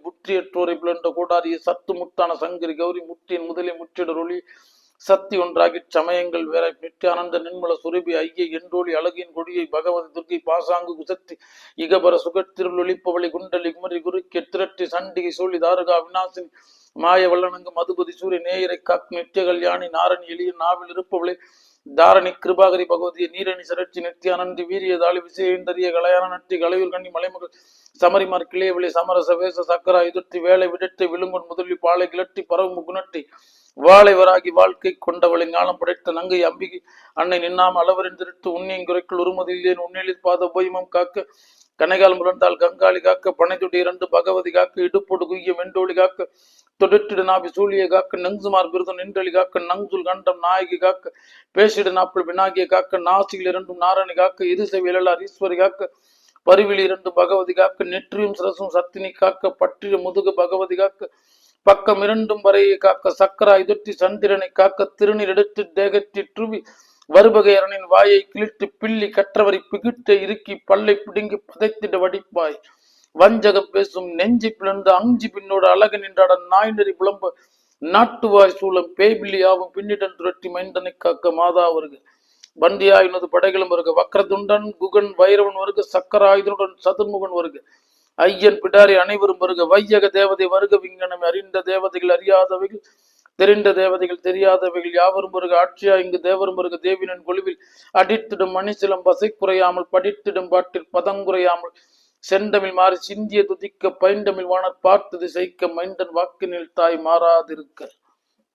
புற்றியற்றோரை புலன்ற கூடாரிய சத்து முத்தான சங்கரி கௌரி முற்றியின் முதலை முற்றிடரொளி சக்தி ஒன்றாகி சமயங்கள் வேற நித்யானந்த நின்மல சுரபி ஐயை என்றோழி அழகின் கொடியை பகவதி துர்க்கை பாசாங்கு குசத்தி இகபர சுகத்திருளொளிப்பவளி குண்டலி குமரி குறுக்கிய திரட்டி சண்டிகை சூழி தாருகா விநாசினி மாய வல்லனங்கு மதுபதி சூரிய நேயரை காக் நித்திய கல்யாணி நாரணி எளிய நாவில் இருப்பவளை தாரணி கிருபாகரி பகவதிய நீரணி சரட்சி நித்யானந்தி வீரிய தாளி விசயந்தரிய கலையான நட்டி கலையூர் கண்ணி மலைமகள் சமரிமார் கிளியவிளை சமரச வேச சக்கரா எதிர்த்தி வேலை விடத்தை விழுங்கொன் முதலி பாலை கிளட்டி பரவு குணட்டி வாழை வராகி வாழ்க்கை கொண்டவளை ஞானம் படைத்த நங்கை அம்பிகை அன்னை நின்னாம அளவரின் திருட்டு உன்னியின் குறைக்குள் உருமதியிலேன் உன்னிலில் பாத உபயமம் காக்க கனைகால் முரண்டால் கங்காளி காக்க பனைத்துடி இரண்டு பகவதி காக்க இடுப்போடு குய்ய மெண்டோழி காக்க தொடுத்திடு நாபி சூழிய காக்க நெஞ்சுமார் விருதம் நின்றலி காக்க நங்குல் கண்டம் நாயகி காக்க பேசிடு நாப்பிள் வினாகிய காக்க நாசிகள் இரண்டும் நாரணி காக்க இருசை விழலார் ஈஸ்வரி காக்க பரிவில் இரண்டு பகவதி காக்க நெற்றியும் சிரசும் சத்தினி காக்க பற்றிய முதுகு பகவதி காக்க பக்கம் இரண்டும் வரையை காக்க சக்கரா எதிர்த்தி சந்திரனை காக்க திருநீர் எடுத்து தேகத்தி ட்ருவி வருபகையரனின் வாயை கிழித்து பில்லி கற்றவரை பிகிட்ட இறுக்கி பல்லை பிடுங்கி பதைத்திட வடிப்பாய் வஞ்சகம் பேசும் நெஞ்சி பிளந்து அஞ்சி பின்னோடு அழகு நின்றாட நாய் நெறி புலம்ப நாட்டுவாய் சூளம் பேய்பில்லி ஆகும் பின்னிடன் துரட்டி மைந்தனை காக்க மாதா வருக வண்டியாயினது படைகளும் வருக வக்ரதுண்டன் குகன் வைரவன் வருக சக்கராயுதனுடன் சதுர்முகன் வருக ஐயன் பிடாரி அனைவரும் வருக வையக தேவதை வருக விங்கனம் அறிந்த தேவதைகள் அறியாதவைகள் தெரிந்த தேவதைகள் தெரியாதவைகள் யாவரும் வருக ஆட்சியா இங்கு தேவரும் வருக தேவினன் கொழுவில் அடித்திடும் மணிசிலம் பசை குறையாமல் படித்திடும் பாட்டில் பதங்குறையாமல் செந்தமிழ் மாறி சிந்திய துதிக்க பைந்தமிழ் வாணர் பார்த்தது செய்க்க மைந்தன் வாக்கினில் தாய் மாறாதிருக்க